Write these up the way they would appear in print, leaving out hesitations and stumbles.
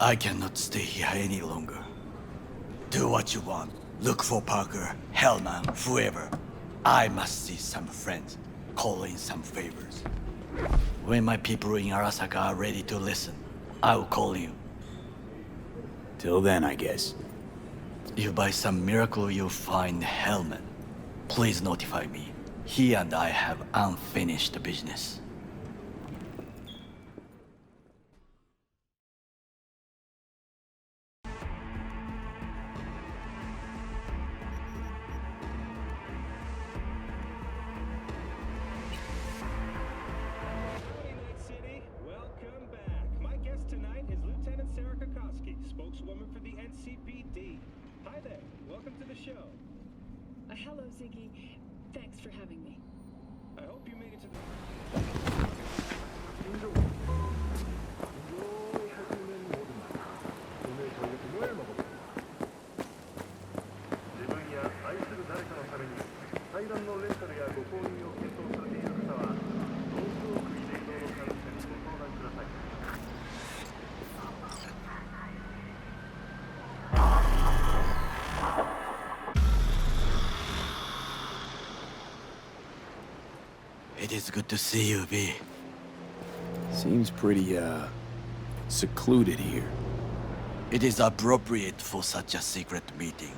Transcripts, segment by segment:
I cannot stay here any longer. Do what you want. Look for Parker, Hellman, whoever. I must see some friends, call in some favors. When my people in Arasaka are ready to listen, I will call you. Till then, I guess. If by some miracle you find Hellman, please notify me. He and I have unfinished business. Welcome back. My guest tonight is Lieutenant Sarah Kokoski, spokeswoman for the NCPD. Hi there. Welcome to the show. Hello, Ziggy. Thanks for having me. I hope you made it to the... It is good to see you, V. Seems pretty, secluded here. It is appropriate for such a secret meeting.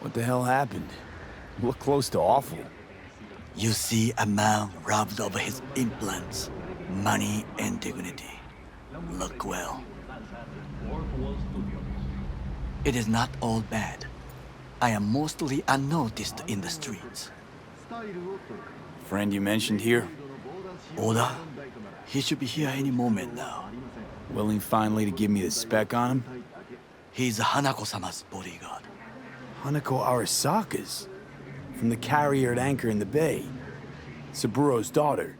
What the hell happened? You look close to awful. You see a man robbed of his implants, money and dignity. Look well. It is not all bad. I am mostly unnoticed in the streets. Friend you mentioned here? Oda? He should be here any moment now. Willing finally to give me the spec on him? He's Hanako-sama's bodyguard. Hanako Arasaka's? From the carrier at anchor in the bay. Saburo's daughter.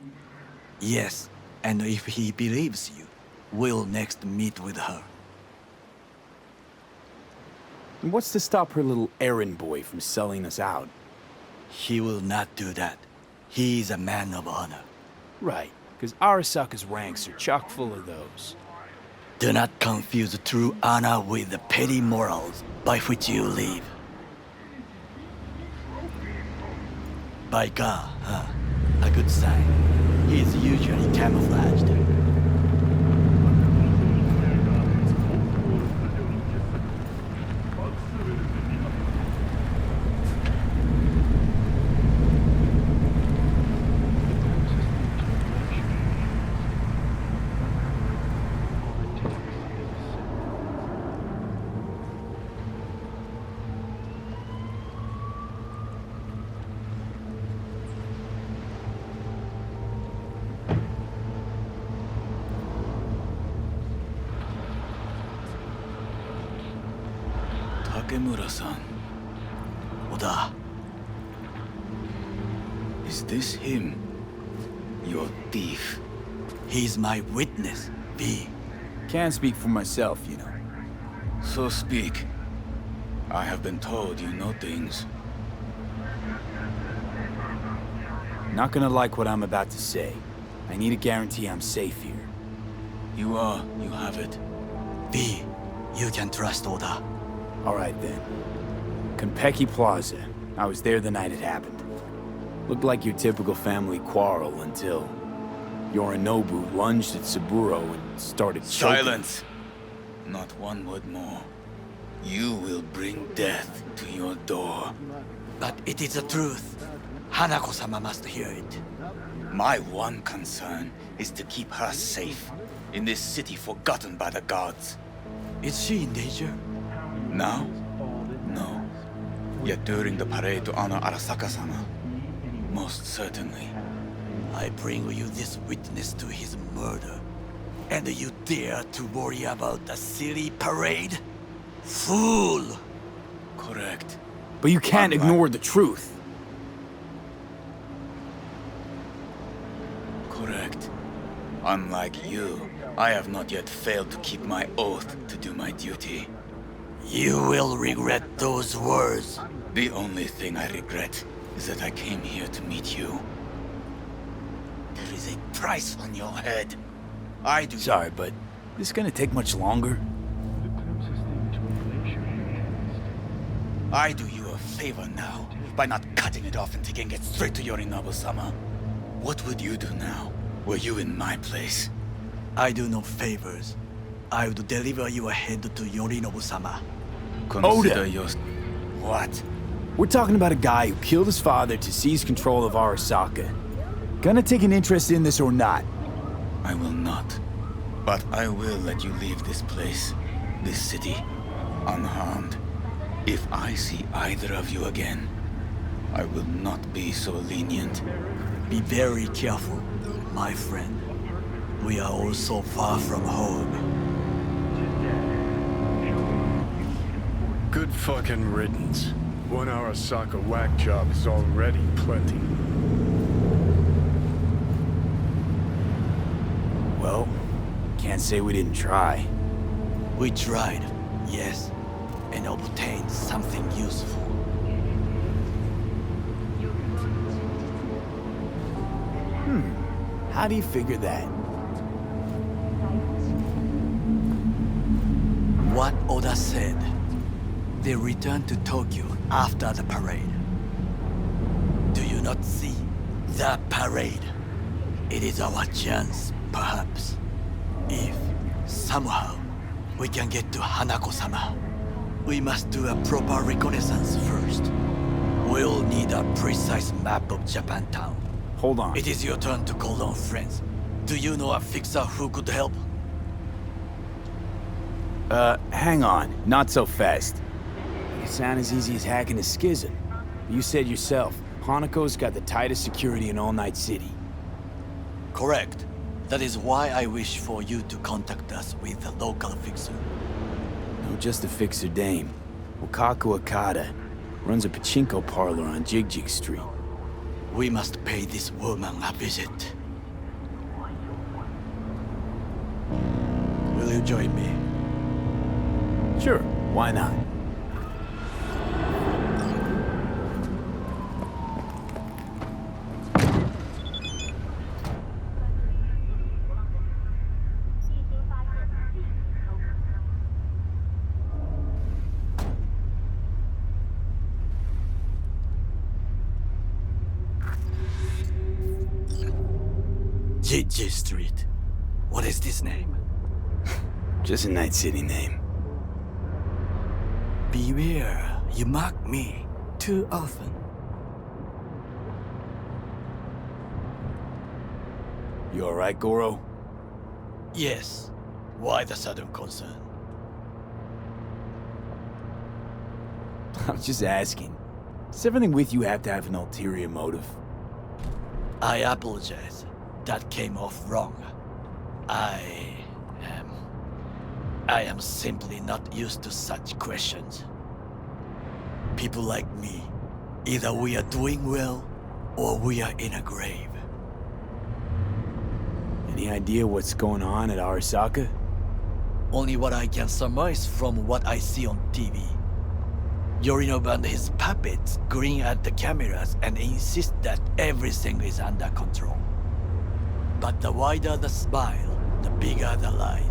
Yes, and if he believes you, we'll next meet with her. And what's to stop her little errand boy from selling us out? He will not do that. He is a man of honor. Right, because Arasaka's ranks are chock full of those. Do not confuse true honor with the petty morals by which you live. By God, huh? A good sign. He is usually camouflaged. Takemura-san. Oda, Is this him? Your thief? he's my witness, V. Can't speak for myself, you know. So speak. I have been told you know things. Not gonna like what I'm about to say. I need a guarantee I'm safe here. You have it. V, you can trust Oda. All right then. Konpeki Plaza. I was there the night it happened. Looked like your typical family quarrel until Yorinobu lunged at Saburo and started choking. Silence! Not one word more. You will bring death to your door. But it is the truth. Hanako-sama must hear it. My one concern is to keep her safe in this city forgotten by the gods. Is she in danger? Now? No. Yet during the parade to honor Arasaka-sama, most certainly. I bring you this witness to his murder. And you dare to worry about a silly parade? Fool! Correct. But you can't Unlike- ignore the truth. Correct. Unlike you, I have not yet failed to keep my oath to do my duty. You will regret those words. The only thing I regret is that I came here to meet you. There is a price on your head. I do. Sorry, but This gonna take much longer? I do you a favor now by not cutting it off and taking it straight to Yorinobu-sama. What would you do now, were you in my place? I do no favors. I would deliver you ahead to Yorinobu-sama. Consider your... What? We're talking about a guy who killed his father to seize control of Arasaka. Gonna take an interest in this or not? I will not. But I will let you leave this place, this city, unharmed. If I see either of you again, I will not be so lenient. Be very careful, my friend. We are all so far from home. Good fucking riddance. One Arasaka whack job is already plenty. Well, can't say we didn't try. We tried, yes, and obtained something useful. How do you figure that? What Oda said. They returned to Tokyo after the parade. Do you not see the parade? It is our chance, perhaps. If, somehow, we can get to Hanako-sama. We must do a proper reconnaissance first. We'll need a precise map of Japantown. Hold on. It is your turn to call on friends. Do you know a fixer who could help? Hang on. Not so fast. It sound as easy as hacking a schism. You said yourself, Hanako's got the tightest security in All Night City. Correct. That is why I wish for you to contact us with a local fixer. No, just a fixer dame. Wakaku Okada. Runs a pachinko parlor on Jig Street. We must pay this woman a visit. Will you join me? Sure, why not? Jiji Street. What is this name? Just a Night City name. Beware, you mock me too often. You alright, Goro? Yes. Why the sudden concern? I'm just asking. Does everything with you have to have an ulterior motive? I apologize. That came off wrong. I am simply not used to such questions. People like me, either we are doing well, or we are in a grave. Any idea what's going on at Arasaka? Only what I can surmise from what I see on TV. Yorinobu and his puppets grin at the cameras and insist that everything is under control. But the wider the smile, the bigger the lies.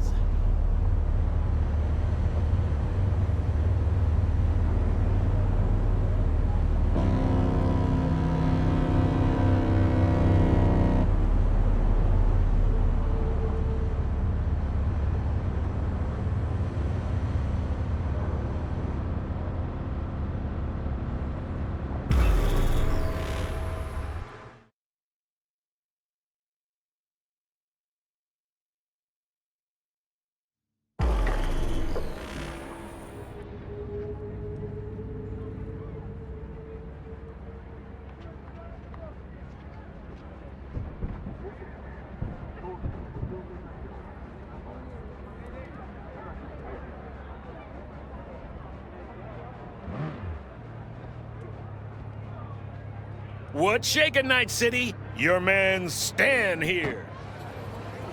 What's shaking, Night City? Your man Stan here.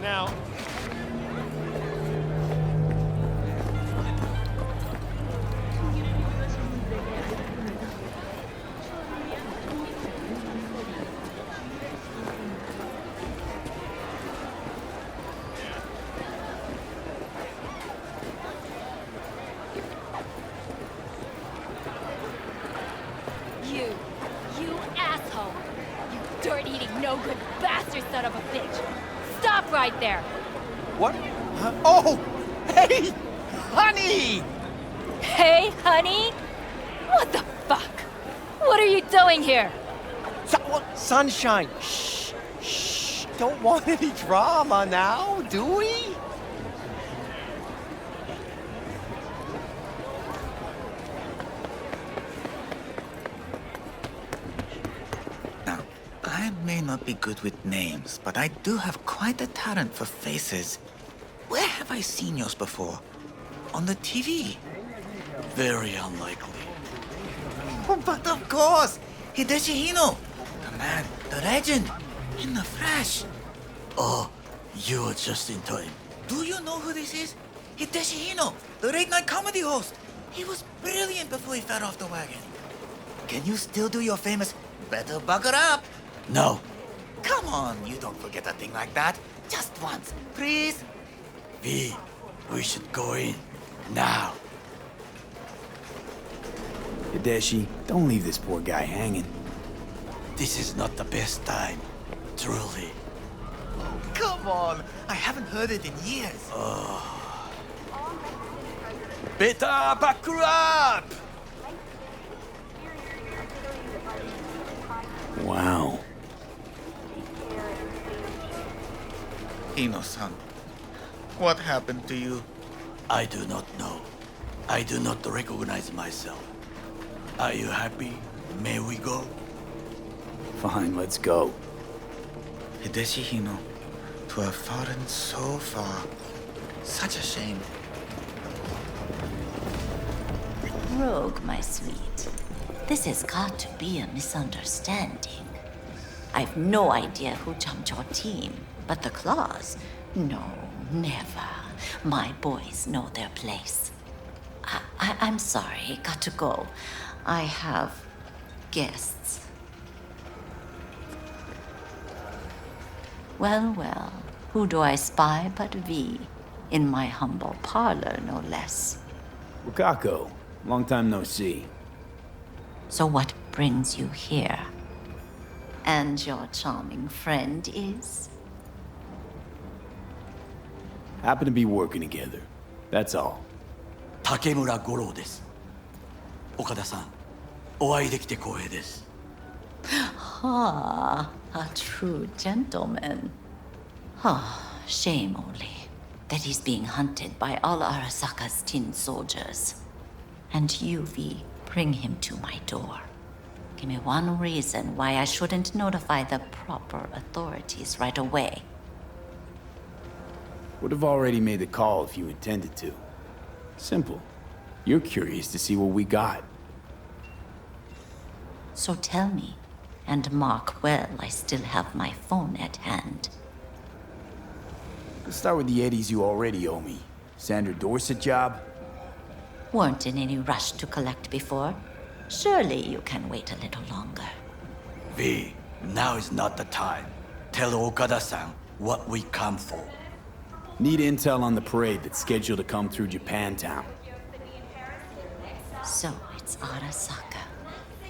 Now, you son of a bitch! Stop right there! What? Oh! Hey! Honey! Hey, honey? What the fuck? What are you doing here? Sunshine. Shh. Shh. Don't want any drama now, do we? Now, I may not be good with names, but I do have quite a talent for faces. Where have I seen yours before? On the TV? Very unlikely. Oh, but of course! Hideshi Hino! The man, the legend, in the flesh! Oh, you were just in time. Do you know who this is? Hideshi Hino, the late night comedy host! He was brilliant before he fell off the wagon. Can you still do your famous "better buckle up"? No. Come on, you don't forget a thing like that. Just once, please. V, we should go in. Now. Hideshi, don't leave this poor guy hanging. This is not the best time. Truly. Come on, I haven't heard it in years. Better buckle up! Wow. Hino-san, what happened to you? I do not know. I do not recognize myself. Are you happy? May we go? Fine, let's go. Hideshi Hino, to have fallen so far. Such a shame. Rogue, my sweet. This has got to be a misunderstanding. I've no idea who jumped your team, but the Claws? No, never. My boys know their place. I'm sorry, got to go. I have guests. Well, well, who do I spy but V? In my humble parlor, no less. Wakako, long time no see. So what brings you here? And your charming friend is? Happen to be working together. That's all. Takemura Goro です。岡田さん、お会いできて光栄です。Ah, a true gentleman. Ah, shame only that he's being hunted by all Arasaka's tin soldiers. And you, V, bring him to my door. Give me one reason why I shouldn't notify the proper authorities right away. Would have already made the call if you intended to. Simple. You're curious to see what we got. So tell me, and mark well I still have my phone at hand. Let's start with the eddies you already owe me. Sandra Dorset job? Weren't in any rush to collect before. Surely you can wait a little longer. V, now is not the time. Tell Okada-san what we come for. Need intel on the parade that's scheduled to come through Japantown. So it's Arasaka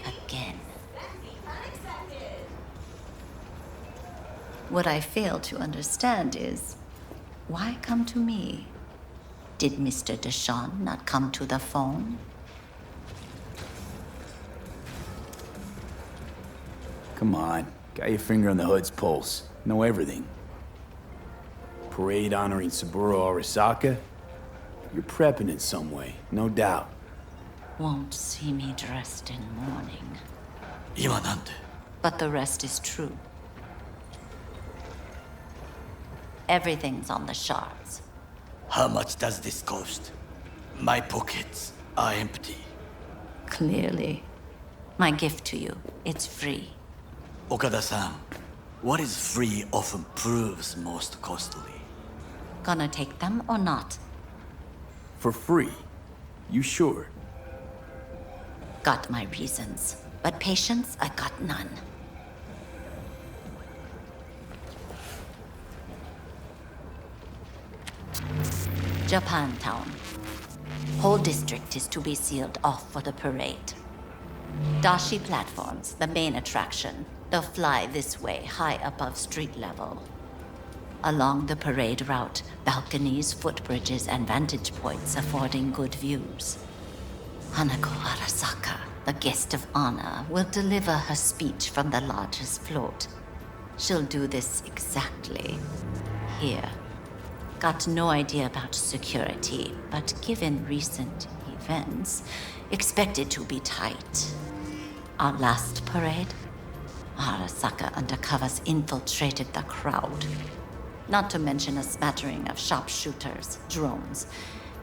again. What I fail to understand is, why come to me? Did Mr. Deshawn not come to the phone? Come on, got your finger on the hood's pulse. Know everything. Parade honoring Saburo Arasaka? You're prepping in some way, no doubt. Won't see me dressed in mourning. 今なんて But the rest is true. Everything's on the shards. How much does this cost? My pockets are empty. Clearly. My gift to you, it's free. Okada-san, what is free often proves most costly. Gonna take them or not? For free? You sure? Got my reasons, but patience, I got none. Japantown. Whole district is to be sealed off for the parade. Dashi platforms, the main attraction. They'll fly this way, high above street level. Along the parade route, balconies, footbridges, and vantage points affording good views. Hanako Arasaka, the guest of honor, will deliver her speech from the largest float. She'll do this exactly here. Got no idea about security, but given recent events, expected to be tight. Our last parade, Arasaka undercovers infiltrated the crowd. Not to mention a smattering of sharpshooters, drones,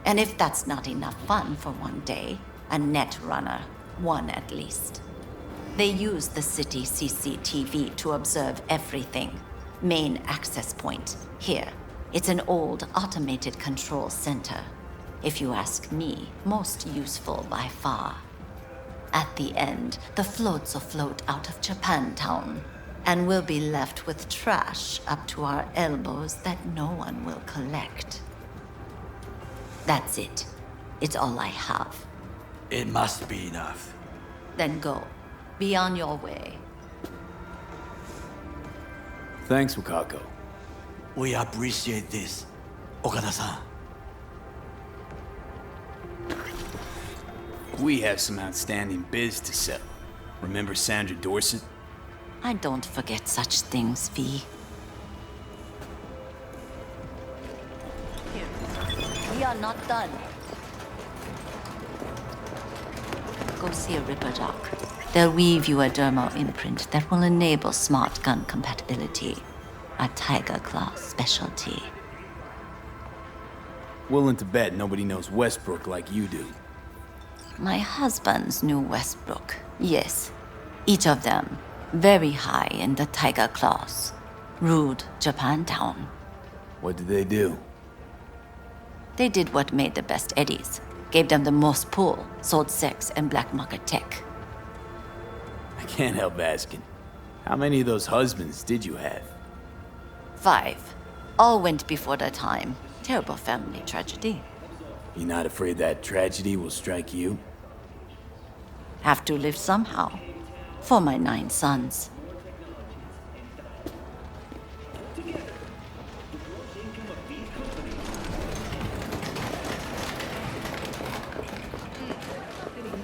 and if that's not enough fun for one day, a net runner, one at least. They use the city CCTV to observe everything. Main access point, here. It's an old automated control center. If you ask me, most useful by far. At the end, the floats will float out of Japantown, and we'll be left with trash up to our elbows that no one will collect. That's it. It's all I have. It must be enough. Then go. Be on your way. Thanks, Wakako. We appreciate this, Okada-san. We have some outstanding biz to settle. Remember Sandra Dorset? I don't forget such things, V. We are not done. Go see a Ripper Doc. They'll weave you a dermal imprint that will enable smart gun compatibility. A Tiger Claw specialty. Willing to bet nobody knows Westbrook like you do. My husbands knew Westbrook, yes. Each of them very high in the Tiger Claws. Ruled Japantown. What did they do? They did what made the best eddies. Gave them the most pull, sold sex and black market tech. I can't help asking. How many of those husbands did you have? 5. All went before their time. Terrible family tragedy. You not afraid that tragedy will strike you? Have to live somehow. For my 9 sons.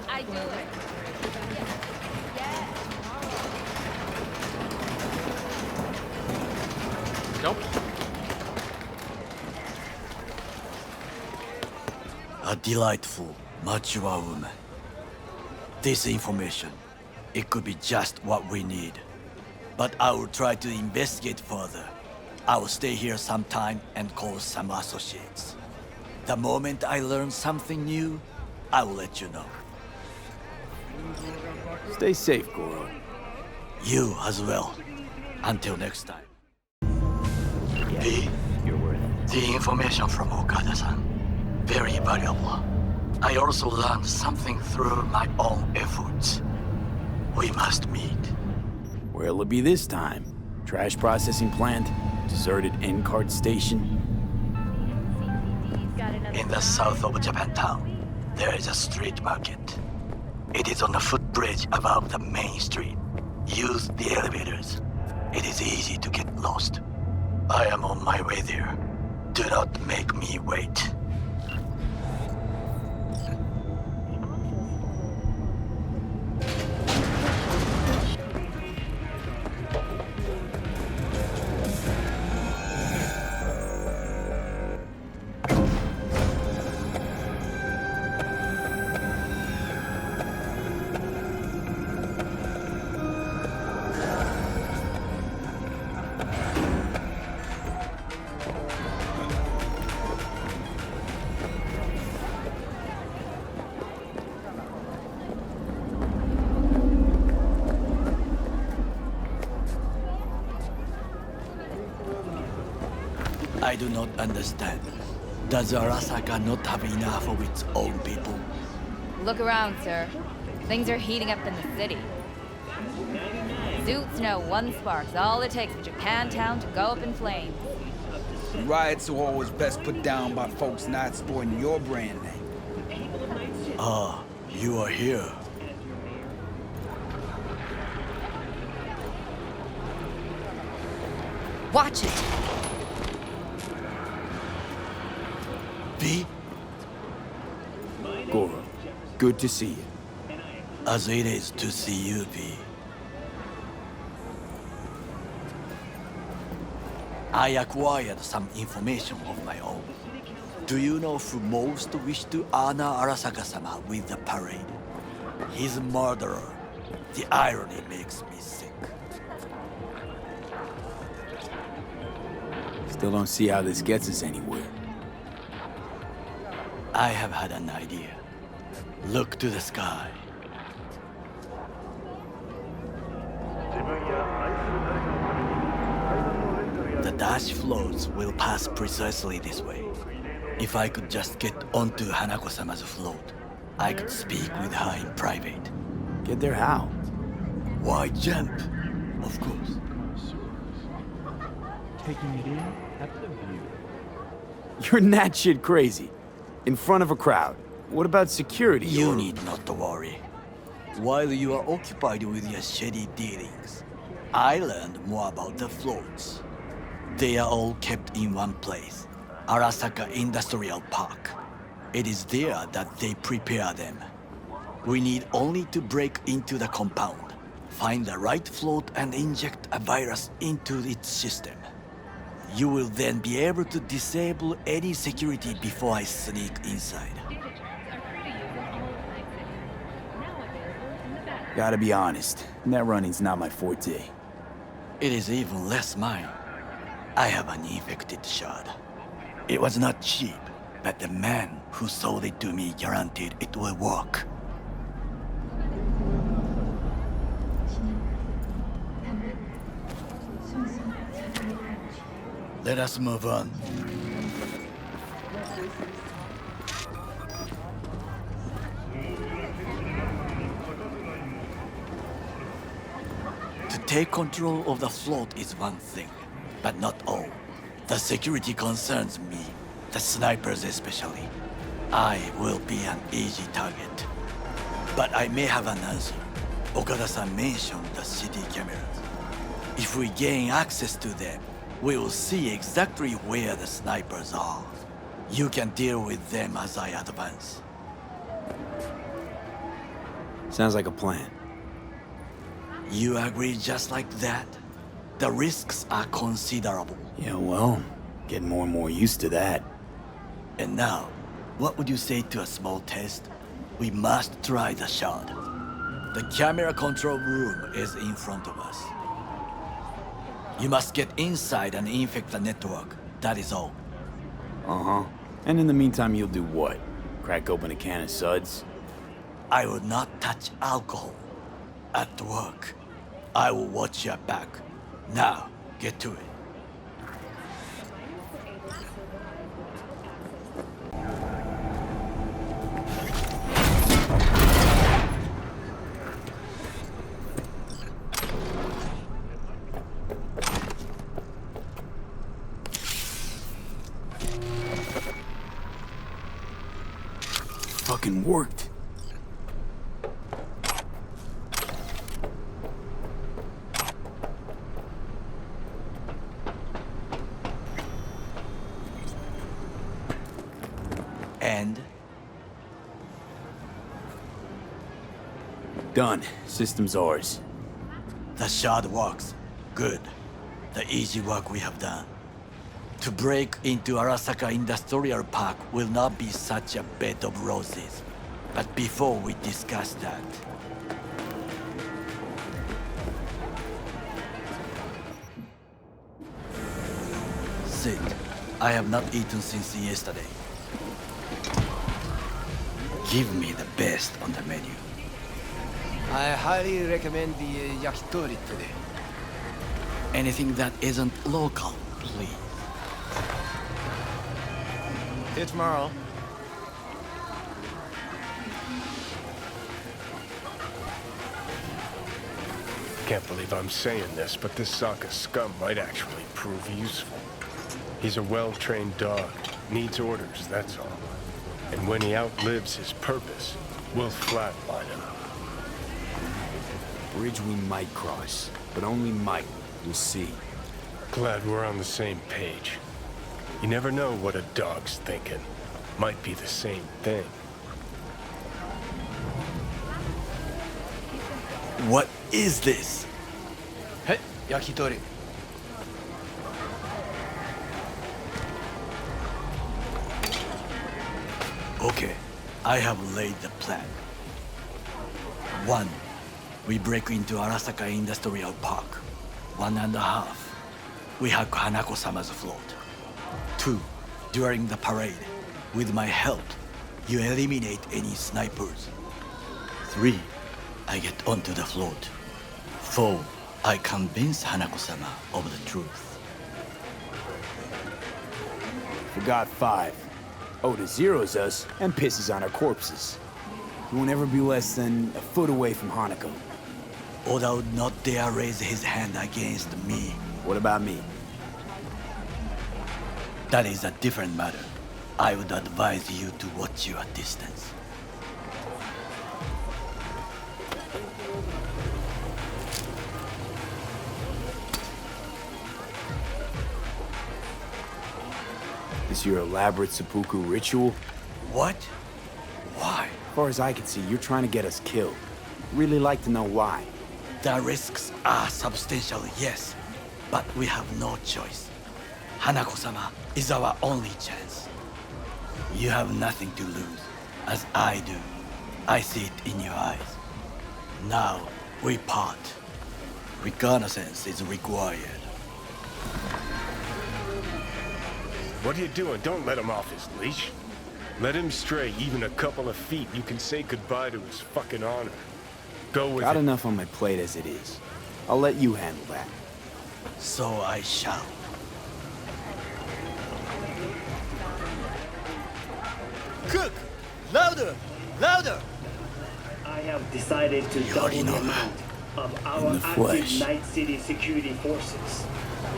I do it. Nope. A delightful, mature woman. This information, it could be just what we need. But I will try to investigate further. I will stay here some time and call some associates. The moment I learn something new, I will let you know. Stay safe, Goro. You as well. Until next time. You're worth it. The information from Okada-san, very valuable. I also learned something through my own efforts. We must meet. Where'll it be this time? Trash processing plant? Deserted N-cart station? In the south of Japantown, there is a street market. It is on the footbridge above the main street. Use the elevators. It is easy to get lost. I am on my way there. Do not make me wait. I do not understand. Does Arasaka not have enough of its own people? Look around, sir. Things are heating up in the city. Suits know one spark's all it takes for Japantown to go up in flames. Riots are always best put down by folks not sporting your brand name. Ah, you are here. Watch it. V? Goro, good to see you. As it is to see you, V. I acquired some information of my own. Do you know who most wished to honor Arasaka-sama with the parade? His murderer. The irony makes me sick. Still don't see how this gets us anywhere. I have had an idea. Look to the sky. The dash floats will pass precisely this way. If I could just get onto Hanako-sama's float, I could speak with her in private. Get there how? Why jump? Of course. Taking it in at the view. You're that shit crazy. In front of a crowd. What about security? You need not to worry. While you are occupied with your shady dealings, I learned more about the floats. They are all kept in one place, Arasaka Industrial Park. It is there that they prepare them. We need only to break into the compound, find the right float and inject a virus into its system. You will then be able to disable any security before I sneak inside. Gotta be honest, net running's not my forte. It is even less mine. I have an infected shard. It was not cheap, but the man who sold it to me guaranteed it will work. Let us move on. To take control of the float is one thing, but not all. The security concerns me, the snipers especially. I will be an easy target. But I may have an answer. Okada-san mentioned the city cameras. If we gain access to them, we will see exactly where the snipers are. You can deal with them as I advance. Sounds like a plan. You agree just like that? The risks are considerable. Yeah, well, getting more and more used to that. And now, what would you say to a small test? We must try the shard. The camera control room is in front of us. You must get inside and infect the network. That is all. Uh-huh. And in the meantime, you'll do what? Crack open a can of suds? I will not touch alcohol. At work, I will watch your back. Now, get to it. Fucking worked. And? Done. System's ours. The shard works. Good. The easy work we have done. To break into Arasaka Industrial Park will not be such a bed of roses. But before we discuss that... Sit. I have not eaten since yesterday. Give me the best on the menu. I highly recommend the yakitori today. Anything that isn't local, please. See you tomorrow. Can't believe I'm saying this, but this Sokka scum might actually prove useful. He's a well-trained dog. Needs orders, that's all. And when he outlives his purpose, we'll flatline him. Bridge we might cross, but only might. We'll see. Glad we're on the same page. You never know what a dog's thinking. Might be the same thing. What is this? Hey, yakitori. Okay, I have laid the plan. 1. We break into Arasaka Industrial Park. 1.5. We hack Hanako-sama's float. 2. During the parade, with my help, you eliminate any snipers. 3. I get onto the float. 4. I convince Hanako-sama of the truth. Forgot 5. Oda zeroes us and pisses on our corpses. He won't ever be less than a foot away from Hanako. Oda would not dare raise his hand against me. What about me? That is a different matter. I would advise you to watch your distance. Is your elaborate seppuku ritual? What? Why? As far as I can see, you're trying to get us killed. Really like to know why. The risks are substantial, yes, but we have no choice. Hanako-sama is our only chance. You have nothing to lose, as I do. I see it in your eyes. Now, we part. Reconnaissance is required. What are you doing? Don't let him off his leash. Let him stray even a couple of feet. You can say goodbye to his fucking honor. Go with Got it. enough on my plate as it is. I'll let you handle that. So I shall. Cook! Louder! Louder! I have decided to double the amount of our the active flesh. Night City security forces.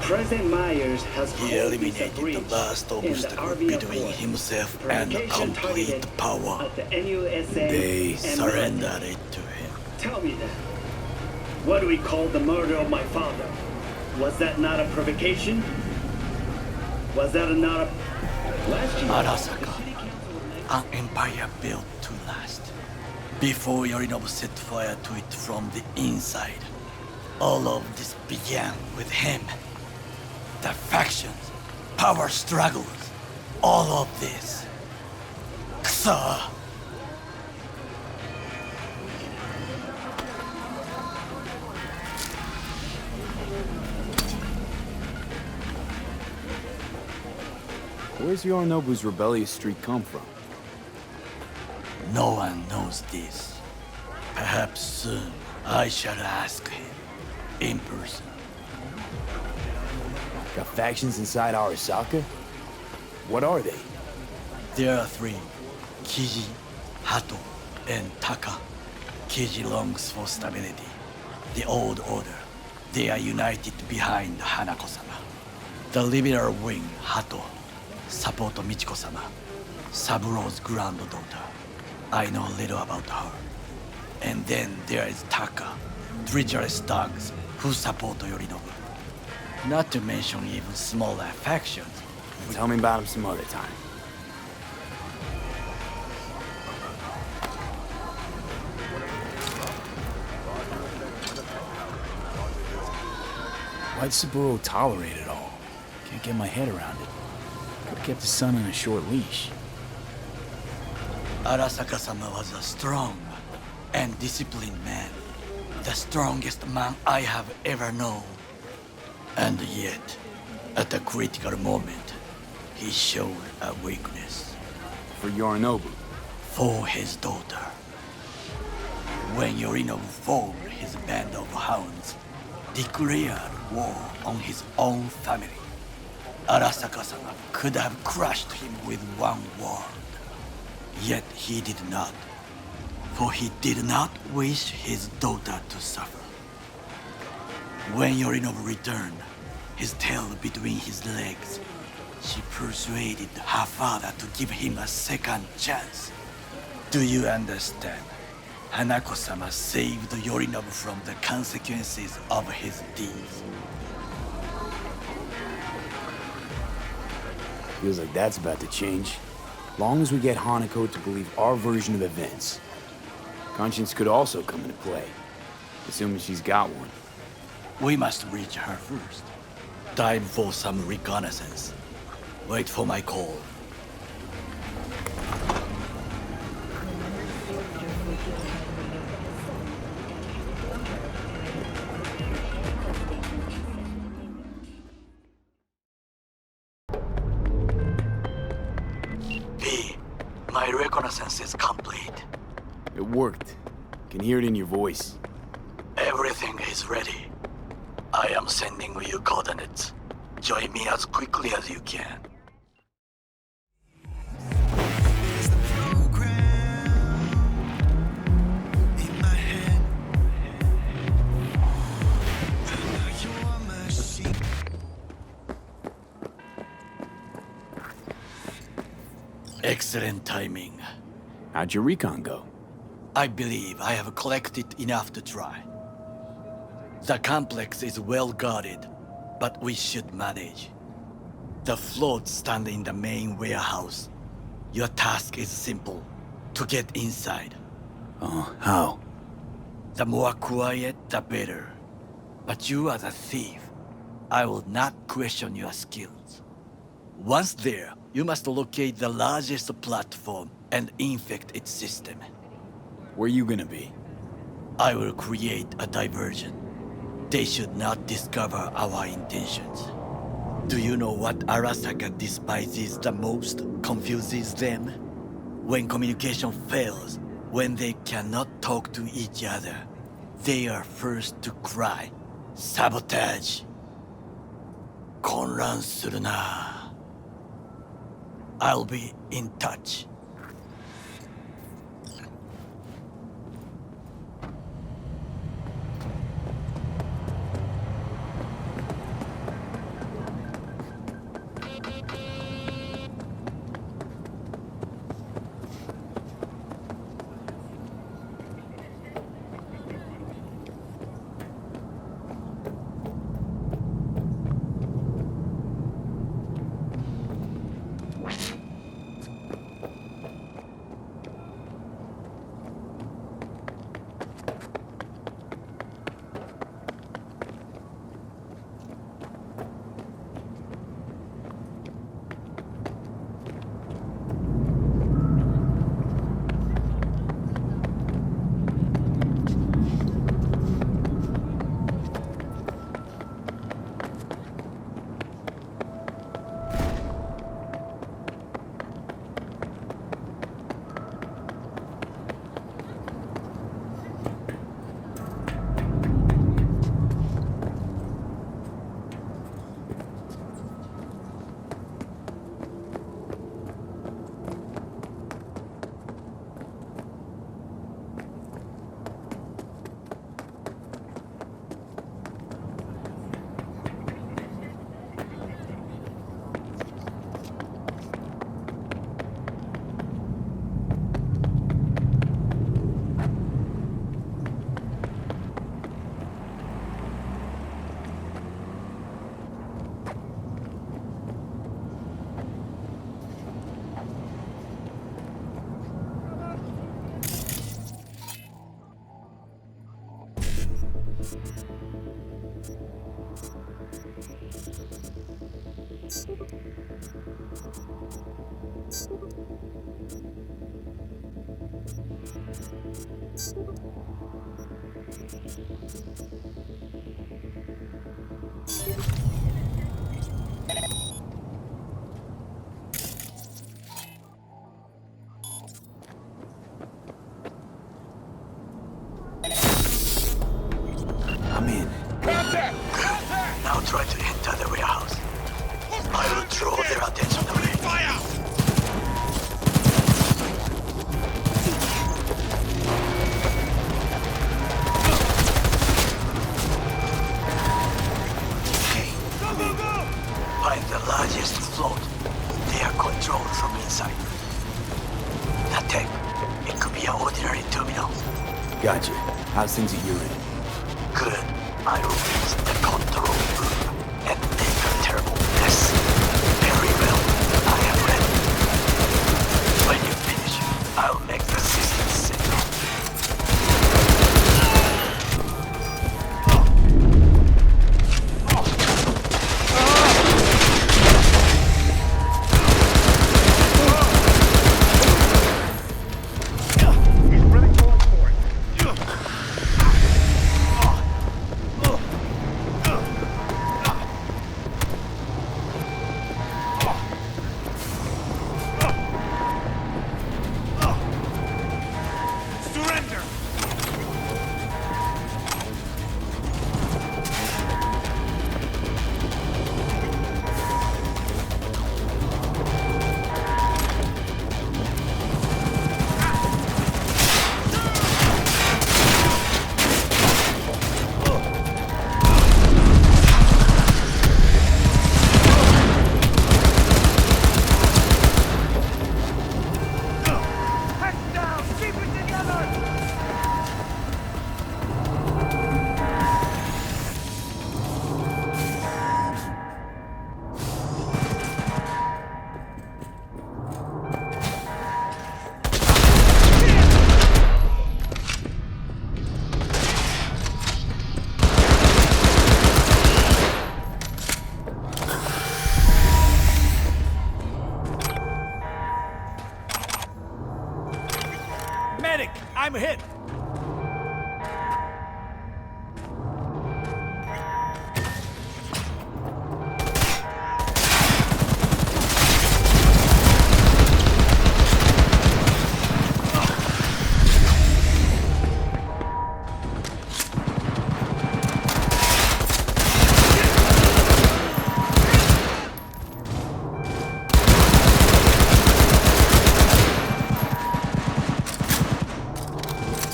President Myers has He called eliminated this a breach the last in the obstacle Army between Accord. himself and Provocation complete targeted power. at the NUSA They and surrendered it to him. Tell me then, what do we call the murder of my father? Was that not a provocation? Was that not a... Last year, Arasaka, an empire built to last. Before Yorinobu set fire to it from the inside, all of this began with him. The factions, power struggles, all of this. Kusa! Where's Yorinobu's rebellious streak come from? No one knows this. Perhaps soon I shall ask him in person. Got factions inside Arasaka? What are they? There are 3. Kiji, Hato, and Taka. Kiji longs for stability. The old order. They are united behind Hanako-sama. The liberal wing, Hato, support Michiko-sama, Saburo's granddaughter. I know little about her. And then there is Taka, treacherous dogs who support Yorinobu. Not to mention even smaller factions. Tell me about him some other time. Why'd Saburo tolerate it all? Can't get my head around it. Could've kept his son on a short leash. Arasaka-sama was a strong and disciplined man. The strongest man I have ever known. And yet, at a critical moment, he showed a weakness. For Yorinobu? For his daughter. When Yorinobu formed his band of hounds, declared war on his own family, Arasaka-sama could have crushed him with one word. Yet he did not, for he did not wish his daughter to suffer. When Yorinobu returned, his tail between his legs, she persuaded her father to give him a second chance. Do you understand? Hanako-sama saved Yorinobu from the consequences of his deeds. Feels like that's about to change. Long as we get Hanako to believe our version of events. Conscience could also come into play, assuming she's got one. We must reach her first. Time for some reconnaissance. Wait for my call. B, my reconnaissance is complete. It worked. Can hear it in your voice. Everything is ready. I am sending you coordinates. Join me as quickly as you can. Excellent timing. How'd your recon go? I believe I have collected enough to try. The complex is well guarded, but we should manage. The floats stand in the main warehouse. Your task is simple: to get inside. Oh, how? The more quiet, the better. But you are the thief. I will not question your skills. Once there, you must locate the largest platform and infect its system. Where you gonna be? I will create a diversion. They should not discover our intentions. Do you know what Arasaka despises the most, confuses them? When communication fails, when they cannot talk to each other, they are first to cry, sabotage. 混乱するな. I'll be in touch. I'm in. Now try to enter the warehouse. I will draw their attention away. Fire! Find the largest float. They are controlled from inside. The tech. It could be an ordinary terminal. Gotcha. How's things at your end? Good. I will use the control room and make a terrible mess. Very well. I Medic, I'm hit!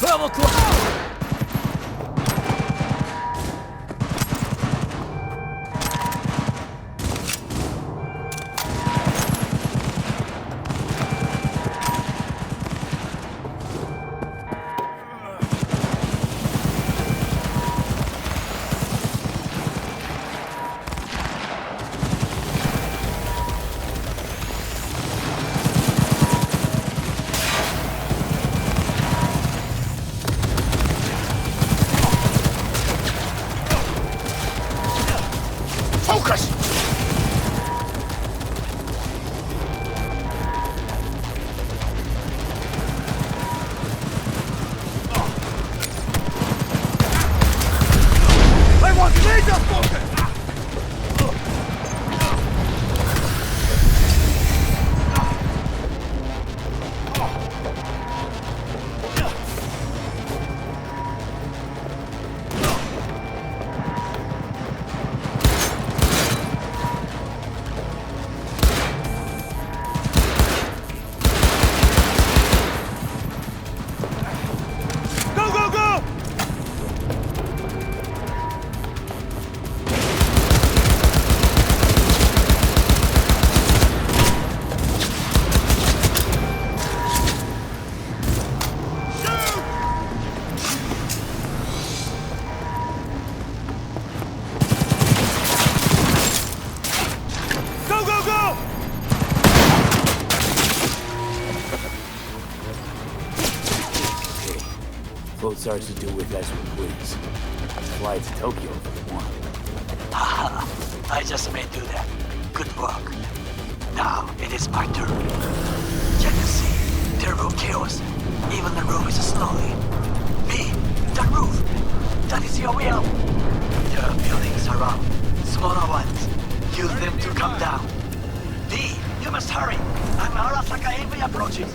Level close! Focus! I want laser focus! Go, go, go! Go, go, go! Floats ours to do with as we please. Fly to Tokyo if we want. Haha, I just may do that. Good work. Now it is my turn. Can you see? The roof chaos. Even the roof is slowly. Me, the roof. That is your will. There are buildings around. Smaller ones. Use them to come down. D, you must hurry. I'm Arasaka Heavy approaches.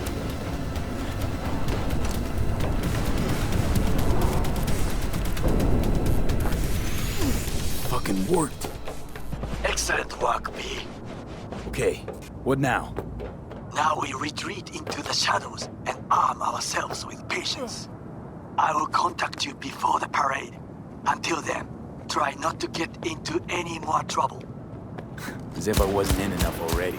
Fucking worked. Excellent work, B. Okay, what now? Now we retreat into the shadows and arm ourselves with patience. I will contact you before the parade. Until then, try not to get into any more trouble. As if I wasn't in enough already.